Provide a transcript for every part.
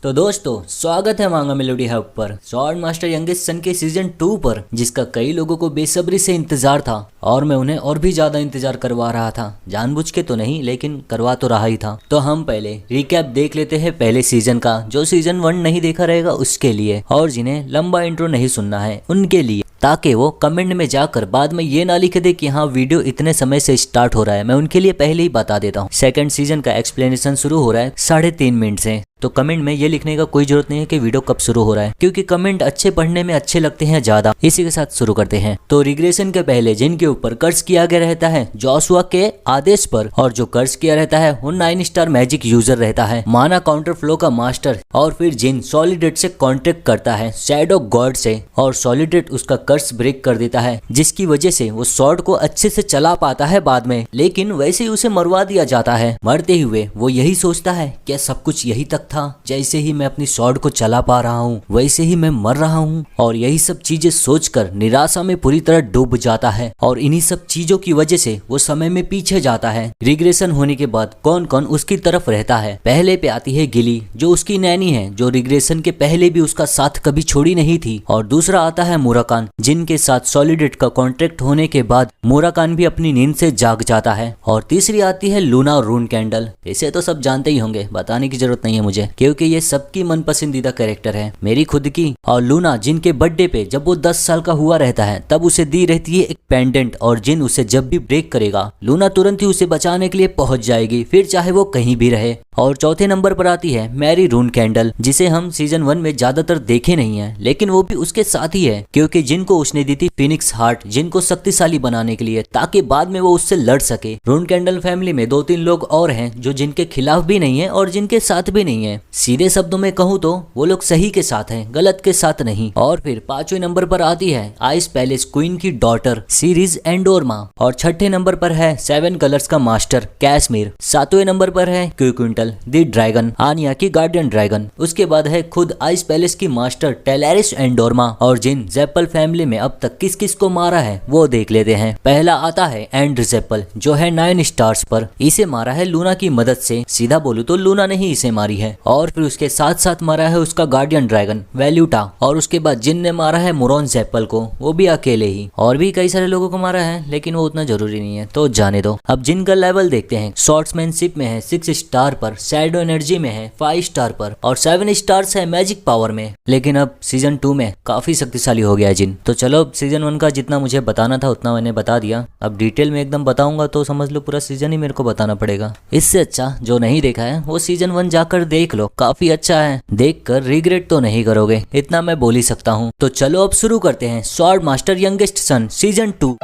तो दोस्तों स्वागत है मांगा मेलोडी हब पर स्वॉर्ड मास्टर यंगेस्ट सन के सीजन 2 पर, जिसका कई लोगों को बेसब्री से इंतजार था और मैं उन्हें और भी ज्यादा इंतजार करवा रहा था। जानबूझ के तो नहीं, लेकिन करवा तो रहा ही था। तो हम पहले रिकैप देख लेते हैं पहले सीजन का। जो सीजन 1 नहीं देखा रहेगा उसके लिए, और जिन्हें लंबा इंट्रो नहीं सुनना है उनके लिए, ताकि वो कमेंट में जाकर बाद में ये ना लिख दे कि हाँ वीडियो इतने समय से स्टार्ट हो रहा है। मैं उनके लिए पहले ही बता देता हूँ। सेकंड सीजन का एक्सप्लेनेशन शुरू हो रहा है 3.5 मिनट से। तो कमेंट में ये लिखने का कोई जरूरत नहीं है कि वीडियो कब शुरू हो रहा है, क्योंकि कमेंट अच्छे पढ़ने में अच्छे लगते हैं ज्यादा। इसी के साथ शुरू करते हैं। तो रिग्रेशन के पहले जिनके ऊपर कर्ज किया गया रहता है जोशुआ के आदेश पर, और जो कर्ज किया रहता है वो 9 स्टार मैजिक यूजर रहता है, माना काउंटर फ्लो का मास्टर। और फिर जिन सॉलिडेट से कॉन्ट्रैक्ट करता है शैडो गॉड से, और सॉलिडेट उसका कर्ज ब्रेक कर देता है, जिसकी वजह से वो स्वॉर्ड को अच्छे से चला पाता है बाद में। लेकिन वैसे ही उसे मरवा दिया जाता है। मरते हुए वो यही सोचता है क्या सब कुछ यही तक था, जैसे ही मैं अपनी स्वॉर्ड को चला पा रहा हूँ वैसे ही मैं मर रहा हूँ। और यही सब चीजें सोचकर निराशा में पूरी तरह डूब जाता है, और इन्हीं सब चीजों की वजह से वो समय में पीछे जाता है। रिग्रेशन होने के बाद कौन कौन उसकी तरफ रहता है। पहले पे आती है गिली, जो उसकी नैनी है, जो रिग्रेशन के पहले भी उसका साथ कभी छोड़ी नहीं थी। और दूसरा आता है मुराकान, जिनके साथ सॉलिडेट का कॉन्ट्रैक्ट होने के बाद मुराकान भी अपनी नींद से जाग जाता है। और तीसरी आती है लूना रून कैंडल। इसे तो सब जानते ही होंगे, बताने की जरूरत नहीं है मुझे, क्योंकि ये सबकी मन पसंदीदा कैरेक्टर है, मेरी खुद की। और लूना जिनके बर्थडे पे जब वो 10 साल का हुआ रहता है तब उसे दी रहती है एक पेंडेंट, और जिन उसे जब भी ब्रेक करेगा लूना तुरंत ही उसे बचाने के लिए पहुंच जाएगी, फिर चाहे वो कहीं भी रहे। और चौथे नंबर पर आती है मैरी रून कैंडल, जिसे हम सीजन 1 में ज्यादातर देखे नहीं है, लेकिन वो भी उसके साथ ही है, क्योंकि जिनको उसने दी थी फिनिक्स हार्ट, जिनको शक्तिशाली बनाने के लिए, ताकि बाद में वो उससे लड़ सके। रून कैंडल फैमिली में 2-3 लोग और हैं जो जिनके खिलाफ भी नहीं है और जिनके साथ भी नहीं है। सीधे शब्दों में कहूँ तो वो लोग सही के साथ हैं, गलत के साथ नहीं। और फिर 5वें नंबर पर आती है आइस पैलेस क्वीन की डॉटर सीरीज एंडोरमा, और 6ठे नंबर पर है 7 कलर्स का मास्टर कैसमीर। 7वें नंबर पर है क्विंटल द ड्रैगन, आनिया की गार्डियन ड्रैगन। उसके बाद है खुद आइस पैलेस की मास्टर टेलेरिस एंडोरमा। और जिन जेप्पल फैमिली में अब तक किस किस को मारा है वो देख लेते हैं। पहला आता है एंड जेप्पल, जो है 9 स्टार्स पर। इसे मारा है लूना की मदद से, सीधा बोलूं तो लूना ने ही इसे मारी है। और फिर उसके साथ साथ मारा है उसका गार्डियन ड्रैगन वैल्यूटा। और उसके बाद जिन ने मारा है मोरॉन जेप्पल को, वो भी अकेले ही। और भी कई सारे लोगों को मारा है, लेकिन वो उतना जरूरी नहीं है, तो जाने दो। अब जिन का लेवल देखते हैं। स्वॉर्ड्समैनशिप में है 6 स्टार पर, शैडो एनर्जी में है 5 स्टार पर, और 7 स्टार्स है मैजिक पावर में। लेकिन अब सीजन 2 में काफी शक्तिशाली हो गया जिन। तो चलो सीजन 1 का जितना मुझे बताना था उतना मैंने बता दिया। अब डिटेल में एकदम बताऊंगा तो समझ लो पूरा सीजन ही मेरे को बताना पड़ेगा। इससे अच्छा जो नहीं देखा है वो सीजन 1 जाकर देख लो, काफी अच्छा है, देखकर रिग्रेट तो नहीं करोगे, इतना मैं बोल ही सकता हूँ। तो चलो अब शुरू करते हैं sword master youngest son season 2।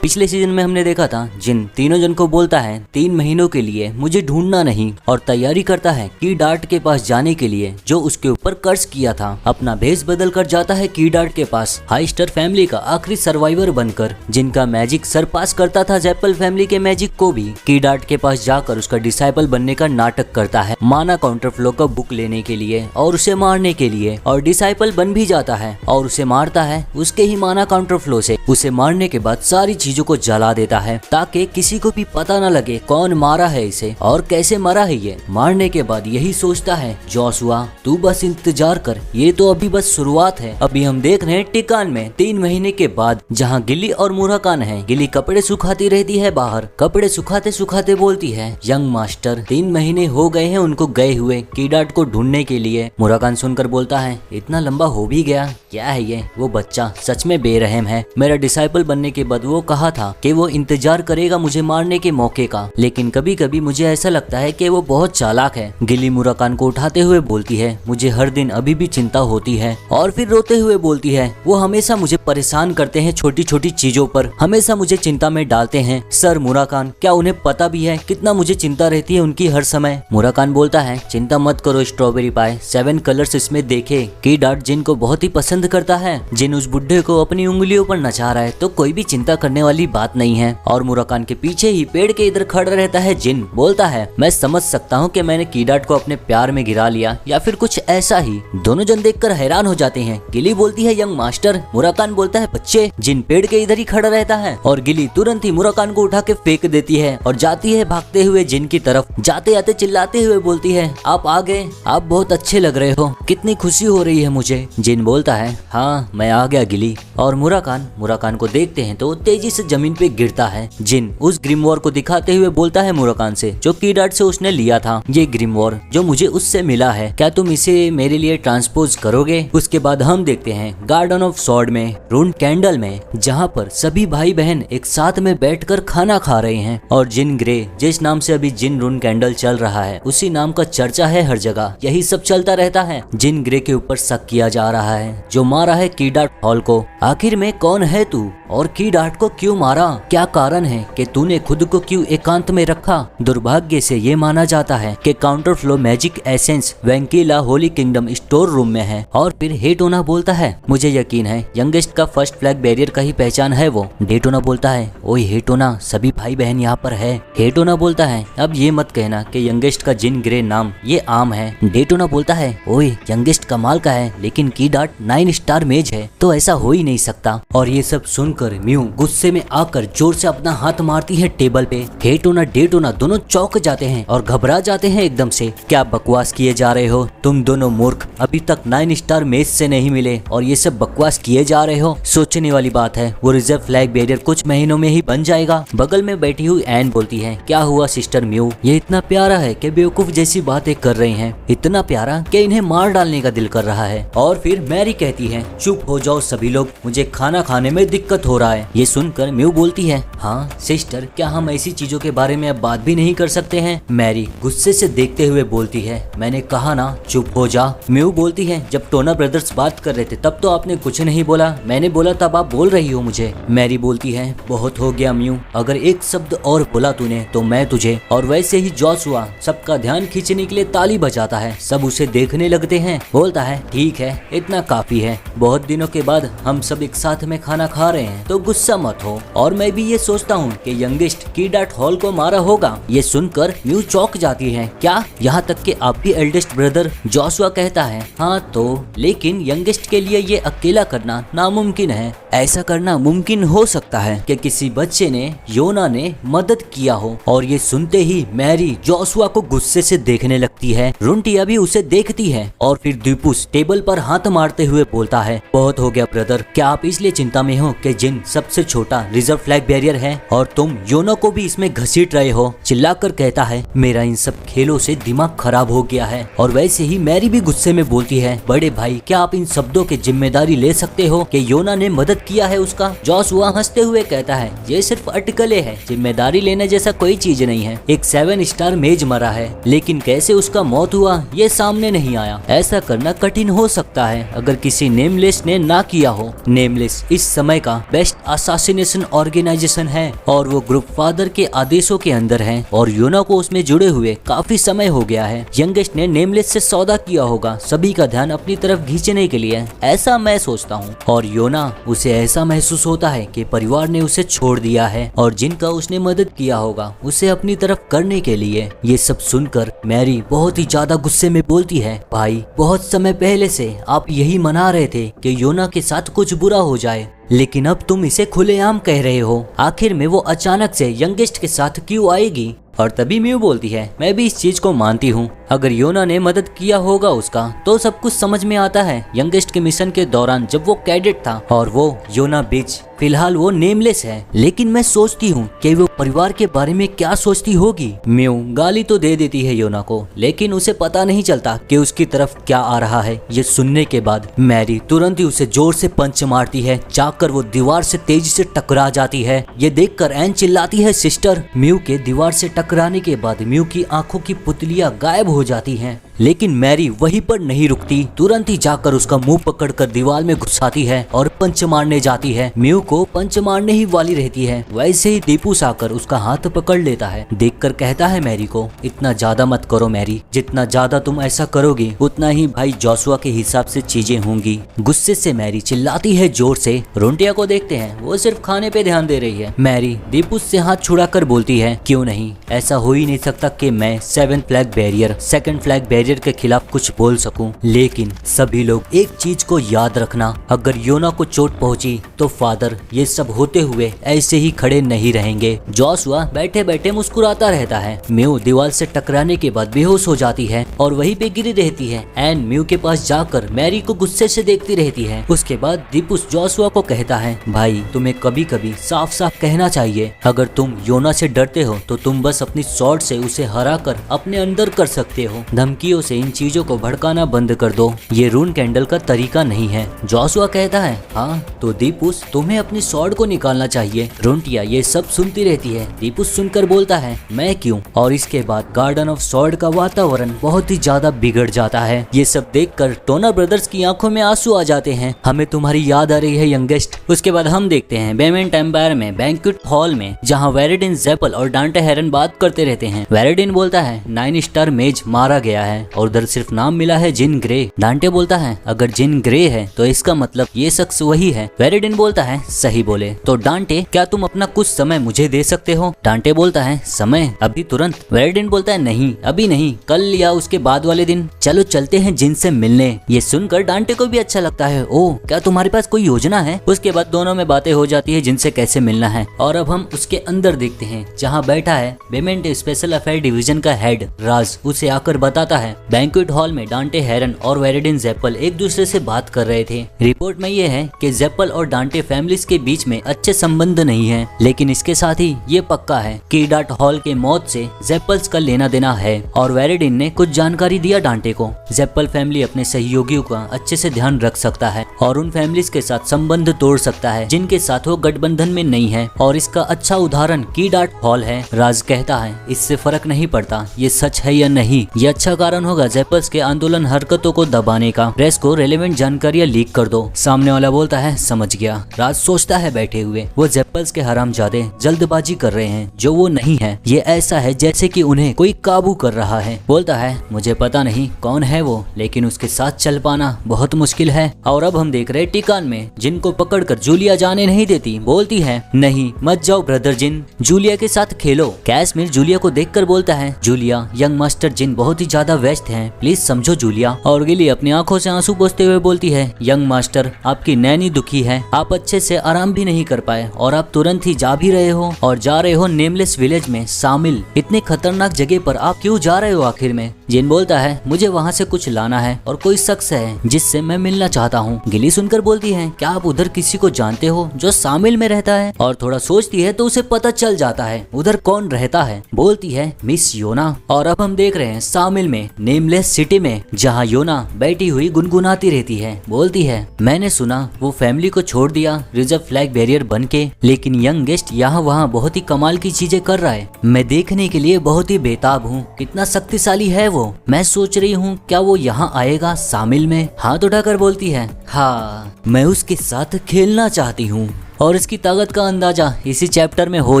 पिछले सीजन में हमने देखा था जिन तीनों जन को बोलता है 3 महीनों के लिए मुझे ढूंढना नहीं, और तैयारी करता है की डार्ट के पास जाने के लिए, जो उसके ऊपर कर्ज किया था। अपना भेष बदल कर जाता है की डार्ट के पास, हाइस्टर फैमिली का आखिरी सर्वाइवर बनकर, जिनका मैजिक सरपास करता था जेप्पल फैमिली के मैजिक को भी। की डार्ट के पास जाकर उसका डिसाइपल बनने का नाटक करता है माना काउंटर फ्लो का बुक लेने के लिए और उसे मारने के लिए, और डिसाइपल बन भी जाता है और उसे मारता है उसके ही माना काउंटर फ्लो से। उसे मारने के बाद सारी चीजों को जला देता है, ताकि किसी को भी पता न लगे कौन मारा है इसे और कैसे मरा है ये। मारने के बाद यही सोचता है जोशुआ तू बस इंतजार कर, ये तो अभी बस शुरुआत है। अभी हम देख रहे हैं टिकान में 3 महीने के बाद, जहाँ गिली और मुराकान है। गिली कपड़े सुखाती रहती है बाहर, कपड़े सुखाते सुखाते बोलती है यंग मास्टर 3 महीने हो गए हैं उनको गए हुए कीडाट को ढूंढने के लिए। मुराकान सुनकर बोलता है इतना लंबा हो भी गया, क्या है ये, वो बच्चा सच में बेरहम है। मेरा डिसाइपल बनने के बाद वो कहा था कि वो इंतजार करेगा मुझे मारने के मौके का, लेकिन कभी कभी मुझे ऐसा लगता है कि वो बहुत चालाक है। गिली मुराकान को उठाते हुए बोलती है मुझे हर दिन अभी भी चिंता होती है, और फिर रोते हुए बोलती है वो हमेशा मुझे परेशान करते हैं छोटी छोटी चीजों पर, हमेशा मुझे चिंता में डालते हैं। सर मुराकान क्या उन्हें पता भी है कितना मुझे चिंता रहती है उनकी हर समय। मुराकान बोलता है चिंता मत करो स्ट्रॉबेरी पाई, 7 कलर्स इसमें देखे। की डार्ट जिन को बहुत ही पसंद करता है, जिन उस बुढ़े को अपनी उंगलियों पर नचा रहा है, तो कोई भी चिंता करने वाली वाली बात नहीं है। और मुराकान के पीछे ही पेड़ के इधर खड़ा रहता है जिन। बोलता है मैं समझ सकता हूँ कि मैंने कीडाट को अपने प्यार में गिरा लिया या फिर कुछ ऐसा ही। दोनों जन देखकर हैरान हो जाते हैं। गिली बोलती है यंग मास्टर। मुराकान बोलता है बच्चे। जिन पेड़ के इधर ही खड़ा रहता है और गिली तुरंत ही मुराकान को उठा के फेंक देती है और जाती है भागते हुए जिन की तरफ। जाते जाते चिल्लाते हुए बोलती है आप आ गए, आप बहुत अच्छे लग रहे हो, कितनी खुशी हो रही है मुझे। जिन बोलता है हाँ मैं आ गया गिली। और मुराकान को देखते हैं तो तेजी से जमीन पे गिरता है। जिन उस ग्रिमवॉर को दिखाते हुए बोलता है मुराकान से जो कीडाट से उसने लिया था, ये ग्रिमवॉर जो मुझे उससे मिला है, क्या तुम इसे मेरे लिए ट्रांसपोज करोगे। उसके बाद हम देखते हैं गार्डन ऑफ सॉर्ड में रून कैंडल में, जहाँ पर सभी भाई बहन एक साथ में बैठकर खाना खा रहे हैं। और जिन ग्रे जिस नाम से अभी जिन रून कैंडल चल रहा है उसी नाम का चर्चा है हर जगह। यही सब चलता रहता है। जिन ग्रे के ऊपर शक किया जा रहा है जो मारा है कीडाट हॉल को। आखिर में कौन है तू और कीडाट को क्यों मारा, क्या कारण है कि तूने खुद को क्यों एकांत में रखा। दुर्भाग्य से ये माना जाता है कि counter flow magic essence vanquila holy kingdom store room में है। और फिर हेटोना बोलता है मुझे यकीन है यंगेस्ट का फर्स्ट फ्लैग बैरियर का ही पहचान है वो। डेटोना बोलता है ओए हेटोना सभी भाई बहन यहाँ पर है। हेटोना बोलता है अब ये मत कहना कि यंगेस्ट का जिन ग्रे नाम ये आम है। डेटोना बोलता है ओए यंगेस्ट कमाल का है लेकिन कीडाट 9 स्टार मेज है तो ऐसा हो ही नहीं सकता। और ये सब सुनकर म्यू गुस्से में आकर जोर से अपना हाथ मारती है टेबल पे। हेटोना डेटोना दोनों चौंक जाते हैं और घबरा जाते हैं एकदम से। क्या बकवास किए जा रहे हो तुम दोनों मूर्ख, अभी तक 9 स्टार मेज से नहीं मिले और ये सब बकवास किए जा रहे हो। सोचने वाली बात है वो रिजर्व फ्लैग बैरियर कुछ महीनों में ही बन जाएगा। बगल में बैठी हुई एन बोलती है क्या हुआ सिस्टर म्यू, ये इतना प्यारा है कि बेवकूफ जैसी बातें कर रही हैं, इतना प्यारा कि इन्हें मार डालने का दिल कर रहा है। और फिर मैरी कहती है चुप हो जाओ सभी लोग, मुझे खाना खाने में दिक्कत हो रहा है। ये सुनकर म्यू बोलती है हाँ सिस्टर क्या हम ऐसी चीजों के बारे में अब बात भी नहीं कर सकते हैं। मैरी गुस्से से देखते हुए बोलती है मैंने कहा ना चुप हो जा। म्यू बोलती है जब टोना ब्रदर्स बात कर रहे थे तब तो आपने कुछ नहीं बोला, मैंने बोला तब आप बोल रही हो मुझे। मैरी बोलती है बहुत हो गया म्यू, अगर एक शब्द और बोला तूने तो मैं तुझे। और वैसे ही जॉशुआ सबका ध्यान खींचने के लिए ताली बजाता है, सब उसे देखने लगते हैं। बोलता है ठीक है इतना काफी है, बहुत दिनों के बाद हम सब एक साथ में खाना खा रहे हैं तो गुस्सा मत हो। और मैं भी ये सोचता हूँ कि यंगेस्ट कीडाट हॉल को मारा होगा। ये सुनकर म्यू चौंक जाती है क्या, यहाँ तक कि आप भी एल्डेस्ट ब्रदर। जॉशुआ कहता है हाँ तो, लेकिन यंगेस्ट के लिए ये अकेला करना नामुमकिन है। ऐसा करना मुमकिन हो सकता है कि किसी बच्चे ने योना ने मदद किया हो। और ये सुनते ही मैरी जॉशुआ को गुस्से से देखने लगती है। रुंटिया भी उसे देखती है और फिर दीपुस टेबल पर हाथ मारते हुए बोलता है बहुत हो गया ब्रदर, क्या आप इसलिए चिंता में हो कि जिन सबसे छोटा रिजर्व फ्लैग बैरियर है और तुम योना को भी इसमें घसीट रहे हो। चिल्लाकर कहता है मेरा इन सब खेलों से दिमाग खराब हो गया है। और वैसे ही मैरी भी गुस्से में बोलती है बड़े भाई क्या आप इन शब्दों की जिम्मेदारी ले सकते हो कि योना ने मदद किया है उसका। जॉशुआ हंसते हुए कहता है ये सिर्फ अटकलें हैं, जिम्मेदारी लेने जैसा कोई चीज नहीं है। एक 7 स्टार मेज मरा है लेकिन कैसे उसका मौत हुआ ये सामने नहीं आया। ऐसा करना कठिन हो सकता है अगर किसी नेमलेस ने ना किया हो। नेमलेस इस समय का बेस्ट असासिनेशन ऑर्गेनाइजेशन है और वो ग्रुप फादर के आदेशों के अंदर है और योना को उसमें जुड़े हुए काफी समय हो गया है। यंगेस्ट ने नेमलेस से सौदा किया होगा सभी का ध्यान अपनी तरफ खींचने के लिए, ऐसा मैं सोचता हूँ। और योना उसे ऐसा महसूस होता है कि परिवार ने उसे छोड़ दिया है और जिनका उसने मदद किया होगा उसे अपनी तरफ करने के लिए। ये सब सुनकर मैरी बहुत ही ज्यादा गुस्से में बोलती है भाई बहुत समय पहले से आप यही मना रहे थे कि योना के साथ कुछ बुरा हो जाए, लेकिन अब तुम इसे खुलेआम कह रहे हो। आखिर में वो अचानक से यंगेस्ट के साथ क्यों आएगी। और तभी म्यू बोलती है मैं भी इस चीज को मानती हूँ, अगर योना ने मदद किया होगा उसका तो सब कुछ समझ में आता है। यंगेस्ट के मिशन के दौरान जब वो कैडेट था और वो योना बीच, फिलहाल वो नेमलेस है, लेकिन मैं सोचती हूँ कि वो परिवार के बारे में क्या सोचती होगी। म्यू गाली तो दे देती है योना को लेकिन उसे पता नहीं चलता कि उसकी तरफ क्या आ रहा है। ये सुनने के बाद मैरी तुरंत ही उसे जोर से पंच मारती है, जाकर वो दीवार से तेजी से टकरा जाती है। ये देखकर एन चिल्लाती है सिस्टर। म्यू के दीवार से टकराने के बाद म्यू की आंखों की पुतलियां गायब हो जाती हैं, लेकिन मैरी वहीं पर नहीं रुकती, तुरंत ही जाकर उसका मुंह पकड़कर दीवार में घुसाती है और पंच मारने जाती है। म्यू को पंच मारने ही वाली रहती है, वैसे ही दीपुस आकर आकर उसका हाथ पकड़ लेता है। देखकर कहता है मैरी को, इतना ज्यादा मत करो मैरी, जितना ज्यादा तुम ऐसा करोगे उतना ही भाई जोशुआ के हिसाब से चीजें होंगी। गुस्से से मैरी चिल्लाती है जोर से। रोंटिया को देखते हैं, वो सिर्फ खाने पे ध्यान दे रही है। मैरी दीपू से हाथ छुड़ाकर बोलती है, क्यों नहीं, ऐसा हो ही नहीं सकता कि मैं 7 flag barrier, 2nd flag barrier के खिलाफ कुछ बोल सकूं। लेकिन सभी लोग एक चीज को याद रखना, अगर योना को चोट पहुंची तो फादर ये सब होते हुए ऐसे ही खड़े नहीं रहेंगे। जोशुआ बैठे बैठे मुस्कुराता रहता है। म्यू दीवार से टकराने के बाद बेहोश हो जाती है और वहीं पे गिरी रहती है। एन म्यू के पास जाकर मैरी को गुस्से से देखती रहती है। उसके बाद दीपू जोशुआ को कहता है, भाई तुम्हें कभी कभी साफ साफ कहना चाहिए, अगर तुम योना से डरते हो तो तुम बस अपनी स्वॉर्ड से उसे हरा कर अपने अंदर कर सकते हो। धमकियों से इन चीजों को भड़काना बंद कर दो, ये रून कैंडल का तरीका नहीं है। जोशुआ कहता है, हाँ तो दीपूस तुम्हें अपनी स्वॉर्ड को निकालना चाहिए। रोंटिया ये सब सुनती रहती है। दीपूस सुनकर बोलता है, मैं क्यों? और इसके बाद गार्डन ऑफ स्वॉर्ड का वातावरण बहुत ही ज्यादा बिगड़ जाता है। ये सब देखकर टोनर ब्रदर्स की आंखों में आंसू आ जाते हैं। हमें तुम्हारी याद आ रही है यंगेस्ट। उसके बाद हम देखते हैं बेमेंट एम्पायर में बैंक्वेट हॉल में, जहां वेरेडिन, ज़ेपल और डांटे हेरन बात करते रहते हैं। वेरेडिन बोलता है 9 स्टार मेज मारा गया है और उधर सिर्फ नाम मिला है जिन ग्रे। डांटे बोलता है, अगर जिन ग्रे है तो इसका मतलब ये शख्स वही है। वेरेडिन बोलता है, सही बोले। तो डांटे, क्या तुम अपना कुछ समय मुझे दे सकते हो? डांटे बोलता है, समय? अभी तुरंत? वेरेडिन बोलता है, नहीं अभी नहीं, कल या उसके बाद वाले दिन। चलो चलते हैं जिन से मिलने। ये सुनकर डांटे को भी अच्छा लगता है। ओ क्या तुम्हारे पास कोई योजना है? उसके बाद दोनों में बातें हो जाती है जिनसे कैसे मिलना है। और अब हम उसके अंदर देखते हैं जहाँ बैठा है बेमेंट स्पेशल अफेयर डिवीजन का हेड राज। उसे आकर बताता है बैंक्वेट हॉल में डांटे हेरन और वेरेडिन ज़ेपल एक दूसरे से बात कर रहे थे। रिपोर्ट में ये है कि ज़ेपल और डांटे फैमिलीज के बीच में अच्छे संबंध नहीं है, लेकिन इसके साथ ही ये पक्का है कि डाट हॉल के मौत से ज़ेपल्स का लेना देना है। और वेरेडिन ने कुछ जानकारी दिया डांटे को। ज़ेपल फैमिली अपने सहयोगियों का अच्छे से ध्यान रख सकता है और उन फैमिलीज के साथ संबंध तोड़ सकता है जिनके साथ वो गठबंधन में नहीं है, और इसका अच्छा उदाहरण की डाट हॉल है। राज कहता है, इससे फर्क नहीं पड़ता ये सच है या नहीं, ये अच्छा कारण होगा ज़ेपल्स के आंदोलन हरकतों को दबाने का। प्रेस को रेलेवेंट जानकारियां लीक कर दो। सामने वाला बोलता है, समझ गया। राज सोचता है बैठे हुए, वो ज़ेपल्स के हरामजादे जल्दबाजी कर रहे हैं जो वो नहीं है। ये ऐसा है जैसे कि उन्हें कोई काबू कर रहा है। बोलता है, मुझे पता नहीं कौन है वो, लेकिन उसके साथ चल पाना बहुत मुश्किल है। और अब हम देख रहे टिकान में जिनको पकड़कर जूलिया जाने नहीं देती। बोलती है, नहीं मत जाओ ब्रदर जिन, जूलिया के साथ खेलो। कैसमिर जूलिया को देखकर बोलता है, जूलिया यंग मास्टर जिन बहुत ही ज्यादा व्यस्त हैं, प्लीज समझो जूलिया। और गिली अपनी आंखों से आंसू पोंछते हुए बोलती है, यंग मास्टर आपकी नैनी दुखी है, आप अच्छे से आराम भी नहीं कर पाए और आप तुरंत ही जा भी रहे हो, और जा रहे हो नेमलेस विलेज में शामिल। इतनी खतरनाक जगह पर आप क्यों जा रहे हो आखिर में? जिन बोलता है, मुझे वहाँ से कुछ लाना है और कोई शख्स है जिससे मैं मिलना चाहता हूँ। गिली सुनकर बोलती है, क्या आप उधर किसी को जानते हो जो शामिल में रहता है? और थोड़ा सोचती है तो उसे पता चल जाता है उधर कौन रहता है। बोलती है, मिस योना। और अब हम देख रहे हैं शामिल में नेमलेस सिटी में, जहाँ योना बैठी हुई गुनगुनाती रहती है। बोलती है, मैंने सुना वो फैमिली को छोड़ दिया रिजर्व फ्लैग बैरियर बन के, लेकिन यंग गेस्ट यहाँ वहाँ बहुत ही कमाल की चीजें कर रहा है। मैं देखने के लिए बहुत ही बेताब हूँ, कितना शक्तिशाली है वो। मैं सोच रही हूँ क्या वो यहाँ आएगा शामिल में? हाथ उठाकर बोलती है, हाँ मैं उसके साथ खेलना चाहती हूँ। और इसकी ताकत का अंदाजा इसी चैप्टर में हो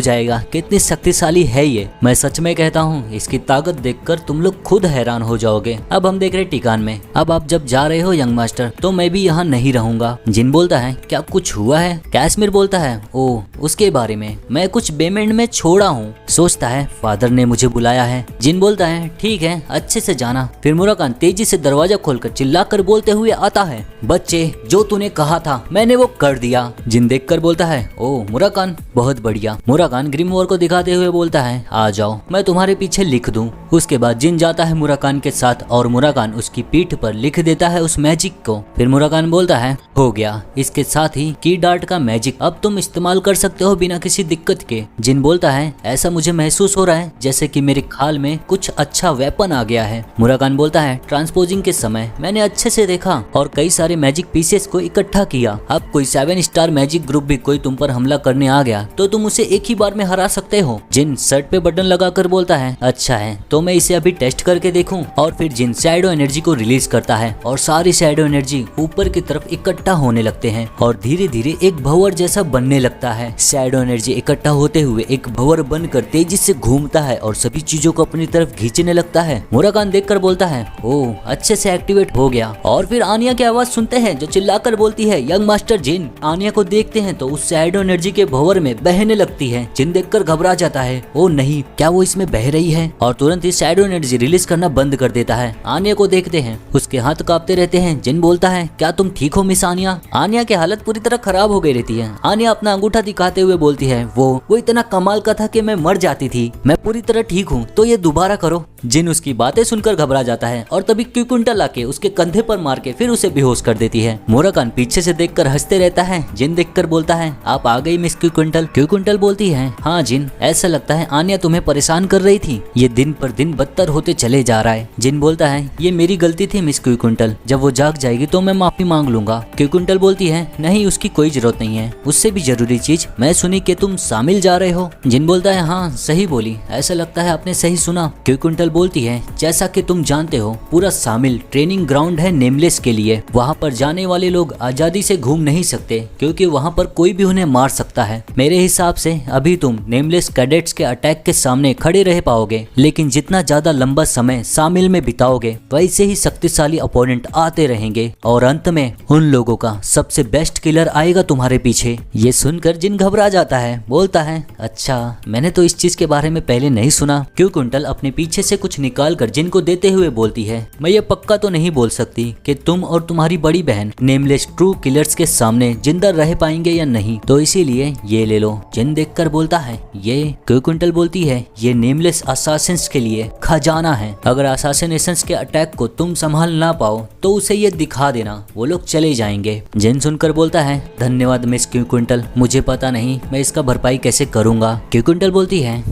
जाएगा, कितनी शक्तिशाली है ये। मैं सच में कहता हूँ, इसकी ताकत देखकर तुम लोग खुद हैरान हो जाओगे। अब हम देख रहे टिकान में, अब आप जब जा रहे हो यंग मास्टर तो मैं भी यहाँ नहीं रहूंगा। जिन बोलता है, क्या कुछ हुआ है? कैसमिर बोलता है, ओ उसके बारे में मैं कुछ बेमेंट में छोड़ा हूँ। सोचता है फादर ने मुझे बुलाया है। जिन बोलता है, ठीक है अच्छे से जाना। फिर मुराकान तेजी से दरवाजा खोलकर चिल्लाकर बोलते हुए आता है, बच्चे जो तूने कहा था मैंने वो कर दिया। जिन देखकर बोलता है, ओ मुराकान बहुत बढ़िया। मुराकान ग्रिमवॉर को दिखाते हुए बोलता है, आ जाओ मैं तुम्हारे पीछे लिख दूं। उसके बाद जिन जाता है मुराकान के साथ और मुराकान उसकी पीठ पर लिख देता है उस मैजिक को। फिर मुराकान बोलता है, हो गया, इसके साथ ही की डार्ट का मैजिक अब तुम इस्तेमाल कर सकते हो बिना किसी दिक्कत के। जिन बोलता है, ऐसा मुझे महसूस हो रहा है जैसे कि मेरे खाल में कुछ अच्छा वेपन आ गया है। मुराकान बोलता है, ट्रांसपोजिंग के समय मैंने अच्छे से देखा और कई सारे मैजिक पीसेस को इकट्ठा किया। अब कोई 7 स्टार मैजिक ग्रुप भी भी कोई तुम पर हमला करने आ गया तो तुम उसे एक ही बार में हरा सकते हो। जिन शर्ट पे बटन लगाकर बोलता है अच्छा है, तो मैं इसे अभी टेस्ट करके देखूं। और फिर जिन शैडो एनर्जी को रिलीज करता है और सारी शैडो एनर्जी ऊपर की तरफ इकट्ठा होने लगते हैं और धीरे धीरे एक भंवर जैसा बनने लगता है। शैडो एनर्जी इकट्ठा होते हुए एक भंवर बनकर तेजी से घूमता है और सभी चीजों को अपनी तरफ खींचने लगता है। मुराकान देखकर बोलता है ओह अच्छे से एक्टिवेट हो गया। और फिर आनिया की आवाज सुनते हैं जो चिल्लाकर बोलती है यंग मास्टर जिन। आनिया को देखते हैं तो उस शैडो एनर्जी के भंवर में बहने लगती है। जिन देखकर घबरा जाता है, ओ नहीं क्या वो इसमें बह रही है, और तुरंत ही शैडो एनर्जी रिलीज करना बंद कर देता है। आनिया को देखते हैं उसके हाथ कांपते रहते हैं। जिन बोलता है क्या तुम ठीक हो मिस आनिया। आनिया की हालत पूरी तरह खराब हो गई रहती है। आनिया अपना अंगूठा दिखाते हुए बोलती है वो इतना कमाल का था कि मैं मर जाती थी, मैं पूरी तरह ठीक हूँ, तो ये दोबारा करो। जिन उसकी बातें सुनकर घबरा जाता है और तभी क्यूकुंटल आके उसके कंधे पर मार के फिर उसे बेहोश कर देती है। मुराकान पीछे से देखकर हंसते रहता है। जिन देखकर बोलता है आप आ गई मिस क्यूकुंटल। क्यूकुंटल बोलती है हाँ जिन, ऐसा लगता है आनिया तुम्हें परेशान कर रही थी, ये दिन पर दिन बदतर होते चले जा रहा है। जिन बोलता है ये मेरी गलती थी मिस क्यूकुंटल, जब वो जाग जाएगी तो मैं माफी मांग लूंगा। क्यूकुंटल बोलती है नहीं उसकी कोई जरूरत नहीं है, उससे भी जरूरी चीज मैं सुनी कि तुम शामिल जा रहे हो। जिन बोलता है हाँ सही बोली, ऐसा लगता है आपने सही सुना। क्यूकुंटल बोलती है जैसा कि तुम जानते हो पूरा शामिल ट्रेनिंग ग्राउंड है नेमलेस के लिए, वहाँ पर जाने वाले लोग आजादी से घूम नहीं सकते क्योंकि वहाँ पर कोई भी उन्हें मार सकता है। मेरे हिसाब से अभी तुम नेमलेस कैडेट्स के अटैक के सामने खड़े रह पाओगे, लेकिन जितना ज्यादा लंबा समय शामिल में बिताओगे वैसे ही शक्तिशाली अपोनेंट आते रहेंगे और अंत में उन लोगों का सबसे बेस्ट किलर आएगा तुम्हारे पीछे। ये सुनकर जिन घबरा जाता है, बोलता है अच्छा मैंने तो इस चीज के बारे में पहले नहीं सुना। क्यूकुंटल अपने पीछे से कुछ निकाल कर जिन को देते हुए बोलती है मैं ये पक्का तो नहीं बोल सकती कि तुम और तुम्हारी बड़ी बहन नेमलेस ट्रू किलर्स के सामने जिंदा रह पाएंगे या नहीं, तो इसीलिए ये ले लो। जिन देखकर बोलता है ये। क्यूकुंटल बोलती है ये नेमलेस असासिन्स के लिए खजाना है, अगर असासिनेशंस के अटैक को तुम संभाल ना पाओ तो उसे ये दिखा देना, वो लोग चले जाएंगे। जिन सुनकर बोलता है धन्यवाद मिस क्यूकुंटल, मुझे पता नहीं मैं इसका भरपाई कैसे करूंगा। क्यूकुंटल बोलती है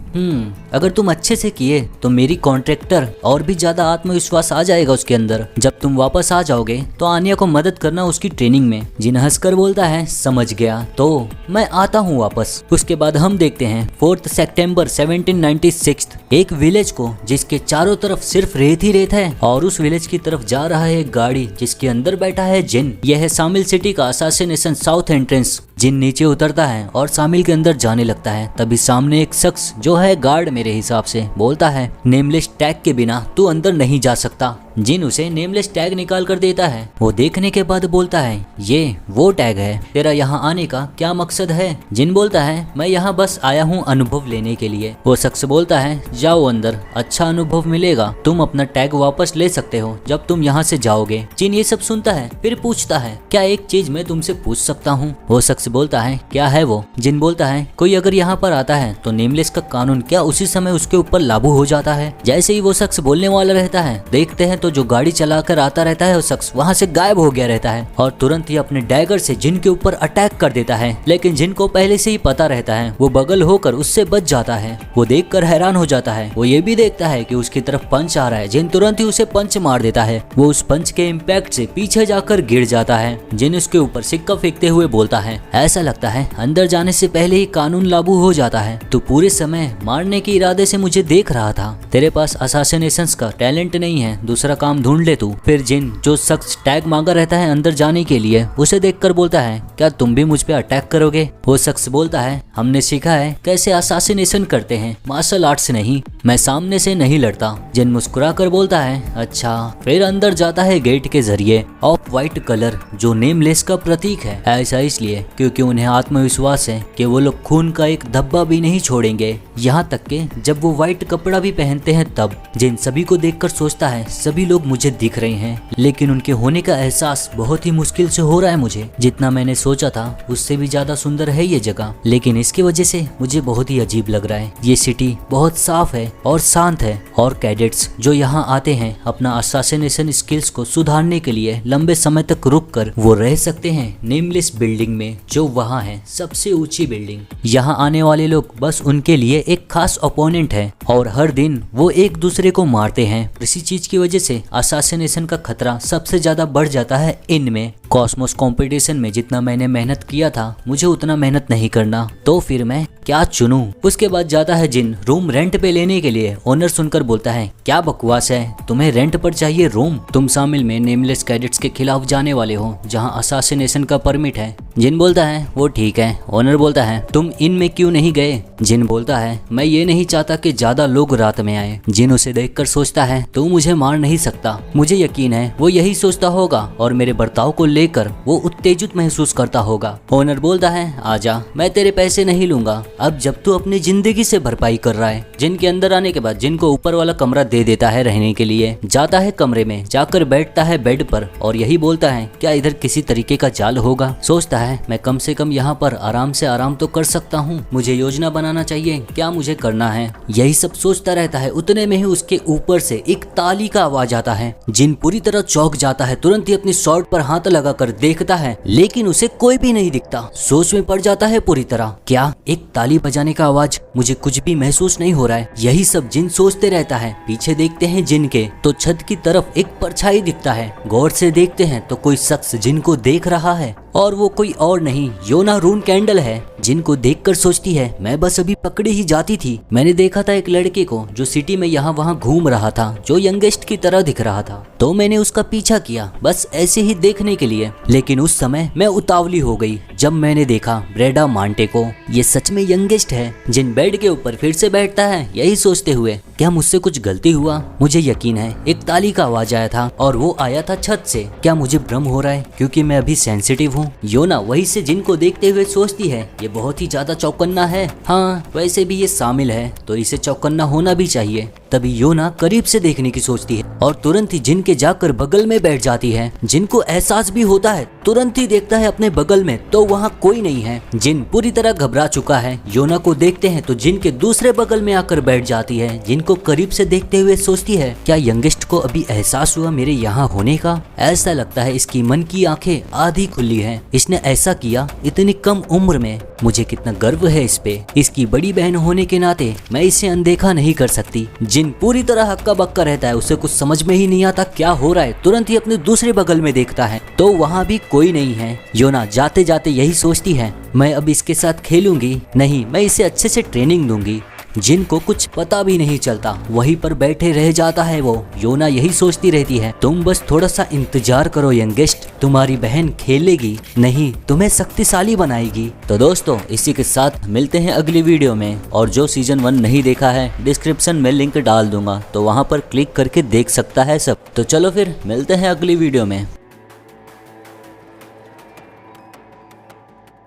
अगर तुम अच्छे से किए तो मेरी कॉन्ट्रैक्टर और भी ज्यादा आत्मविश्वास आ जाएगा उसके अंदर। जब तुम वापस आ जाओगे तो आनिया को मदद करना उसकी ट्रेनिंग में। जिन हंसकर बोलता है समझ गया, तो मैं आता हूँ वापस। उसके बाद हम देखते हैं 4 सितंबर 1796 एक विलेज को जिसके चारों तरफ सिर्फ रेत ही रेत है, और उस विलेज की तरफ जा रहा है एक गाड़ी जिसके अंदर बैठा है जिन। यह है शामिल सिटी का असासिनेशन साउथ एंट्रेंस। जिन नीचे उतरता है और शामिल के अंदर जाने लगता है, तभी सामने एक शख्स जो है गार्ड मेरे हिसाब से, बोलता है नेमलेस टैग के बिना तू अंदर नहीं जा सकता। जिन उसे नेमलेस टैग निकाल कर देता है। वो देखने के बाद बोलता है ये वो टैग है, तेरा यहाँ आने का क्या मकसद है। जिन बोलता है मैं यहाँ बस आया हूँ अनुभव लेने के लिए। वो शख्स बोलता है जाओ अंदर, अच्छा अनुभव मिलेगा, तुम अपना टैग वापस ले सकते हो जब तुम यहाँ से जाओगे। जिन ये सब सुनता है फिर पूछता है क्या एक चीज मैं तुमसे पूछ सकता हूँ। वो शख्स बोलता है क्या है वो। जिन बोलता है कोई अगर यहाँ पर आता है तो नेमलेस का कानून क्या उसी समय उसके ऊपर लागू हो जाता है। जैसे ही वो शख्स बोलने वाला रहता है, देखते हैं तो जो गाड़ी चलाकर आता रहता है वो शख्स वहाँ से गायब हो गया रहता है और तुरंत ही अपने डैगर से जिन के ऊपर अटैक कर देता है। लेकिन जिन को पहले से ही पता रहता है, वो बगल होकर उससे बच जाता है। वो देखकर हैरान हो जाता है। वो ये भी देखता है कि उसकी तरफ पंच आ रहा है। जिन तुरंत ही उसे पंच मार देता है। वो उस पंच के इम्पैक्ट से पीछे जाकर गिर जाता है। जिन उसके ऊपर सिक्का फेंकते हुए बोलता है ऐसा लगता है अंदर जाने से पहले ही कानून लागू हो जाता है। तू पूरे समय मारने के इरादे से मुझे देख रहा था, तेरे पास असासिनेशंस का टैलेंट नहीं है, दूसरा काम ढूंढ ले तू। फिर जिन जो शख्स टैग मांगा रहता है अंदर जाने के लिए, उसे देखकर बोलता है क्या तुम भी मुझ पे अटैक करोगे। वो शख्स बोलता है हमने सीखा है कैसे असासिनेशन करते हैं, मार्शल आर्ट से नहीं, मैं सामने से नहीं लड़ता। जिन मुस्कुरा कर बोलता है अच्छा। फिर अंदर जाता है गेट के जरिए। ऑफ व्हाइट कलर जो नेमलेस का प्रतीक है, ऐसा इसलिए क्योंकि उन्हें आत्मविश्वास है कि वो लोग खून का एक धब्बा भी नहीं छोड़ेंगे, यहाँ तक कि जब वो व्हाइट कपड़ा भी पहनते हैं तब। जिन सभी को देखकर सोचता है सभी लोग मुझे दिख रहे हैं, लेकिन उनके होने का एहसास बहुत ही मुश्किल से हो रहा है मुझे। जितना मैंने सोचा था उससे भी ज्यादा सुंदर है ये जगह, लेकिन इसकी वजह से मुझे बहुत ही अजीब लग रहा है। ये सिटी बहुत साफ है और शांत है, और कैडेट्स जो यहाँ आते हैं अपना असासिनेशन स्किल्स को सुधारने के लिए लंबे समय तक रुक कर वो रह सकते हैं नेमलेस बिल्डिंग में, जो वहाँ है सबसे ऊंची बिल्डिंग। यहाँ आने वाले लोग बस उनके लिए एक खास ओपोनेंट है और हर दिन वो एक दूसरे को मारते हैं। इसी चीज की वजह से से असासिनेशन का खतरा सबसे ज्यादा बढ़ जाता है इनमें। कॉस्मोस कंपटीशन में जितना मैंने मेहनत किया था मुझे उतना मेहनत नहीं करना, तो फिर मैं क्या चुनूं। उसके बाद जाता है जिन रूम रेंट पे लेने के लिए। ओनर सुनकर बोलता है क्या बकवास है, तुम्हें रेंट पर चाहिए रूम? तुम शामिल में नेमलेस कैडेट्स के खिलाफ जाने वाले हो जहां असासिनेशन का परमिट है। जिन बोलता है वो ठीक है। ओनर बोलता है तुम इनमें क्यों नहीं गए? जिन बोलता है मैं ये नहीं चाहता कि ज्यादा लोग रात में आए। जिन उसे देखकर सोचता है तू मुझे मार नहीं सकता। मुझे यकीन है वो यही सोचता होगा और मेरे बर्ताव को लेकर वो उत्तेजित महसूस करता होगा। ओनर बोलता है आजा, मैं तेरे पैसे नहीं लूंगा अब जब तू अपनी जिंदगी से भरपाई कर रहा है। जिन के अंदर आने के बाद जिन को ऊपर वाला कमरा दे देता है रहने के लिए। जाता है कमरे में, जाकर बैठता है बेड पर और यही बोलता है क्या इधर किसी तरीके का जाल होगा। सोचता है मैं कम से कम यहाँ पर आराम से आराम तो कर सकता हूँ, मुझे योजना बनाना चाहिए क्या मुझे करना है। यही सब सोचता रहता है। उतने में ही उसके ऊपर से एक ताली का आवाज आता है। जिन पूरी तरह चौंक जाता है, तुरंत ही अपनी शॉर्ट पर हाथ लगाकर देखता है लेकिन उसे कोई भी नहीं दिखता। सोच में पड़ जाता है पूरी तरह, क्या एक ताली बजाने का आवाज, मुझे कुछ भी महसूस नहीं हो रहा है। यही सब जिन सोचते रहता है। पीछे देखते हैं जिन के तो छत की तरफ एक परछाई दिखता है। गौर से देखते हैं तो कोई शख्स जिन को देख रहा है और वो कोई और नहीं योना रून कैंडल है। जिनको देखकर सोचती है मैं बस अभी पकड़ी ही जाती थी। मैंने देखा था एक लड़के को जो सिटी में यहाँ वहाँ घूम रहा था, जो यंगेस्ट की तरह दिख रहा था, तो मैंने उसका पीछा किया बस ऐसे ही देखने के लिए। लेकिन उस समय मैं उतावली हो गई जब मैंने देखा ब्रेडा मांटे को। ये सच में यंगेस्ट है। जिन बेड के ऊपर फिर से बैठता है यही सोचते हुए क्या मुझसे कुछ गलती हुआ। मुझे यकीन है एक ताली का आवाज आया था और वो आया था छत से। क्या मुझे भ्रम हो रहा है क्योंकि मैं अभी सेंसिटिव हूँ। योना वही से जिन को देखते हुए सोचती है ये बहुत ही ज्यादा चौकन्ना है। हाँ वैसे भी ये शामिल है तो इसे चौकन्ना होना भी चाहिए। तभी योना करीब से देखने की सोचती है और तुरंत ही जिन के जाकर बगल में बैठ जाती है। जिन को एहसास भी होता है, तुरंत ही देखता है अपने बगल में तो वहाँ कोई नहीं है। जिन पूरी तरह घबरा चुका है। योना को देखते हैं तो जिन के दूसरे बगल में आकर बैठ जाती है। जिनको करीब से देखते हुए सोचती है क्या यंगेस्ट को अभी एहसास हुआ मेरे यहाँ होने का। ऐसा लगता है इसकी मन की आंखें आधी खुली हैं। इसने ऐसा किया इतनी कम उम्र में। मुझे कितना गर्व है इस पे। इसकी बड़ी बहन होने के नाते मैं इसे अनदेखा नहीं कर सकती। जिन पूरी तरह हक्का बक्का रहता है, उसे कुछ समझ में ही नहीं आता क्या हो रहा है। तुरंत ही अपने दूसरे बगल में देखता है तो वहाँ भी कोई नहीं है। योना जाते जाते यही सोचती है मैं अब इसके साथ खेलूंगी नहीं, मैं इसे अच्छे से ट्रेनिंग दूंगी। जिन को कुछ पता भी नहीं चलता, वहीं पर बैठे रह जाता है वो। योना यही सोचती रहती है तुम बस थोड़ा सा इंतजार करो यंगेस्ट, तुम्हारी बहन खेलेगी नहीं तुम्हें शक्तिशाली बनाएगी। तो दोस्तों इसी के साथ मिलते हैं अगली वीडियो में। और जो सीजन 1 नहीं देखा है डिस्क्रिप्शन में लिंक डाल दूंगा तो वहां पर क्लिक करके देख सकता है सब। तो चलो फिर मिलते हैं अगली वीडियो में।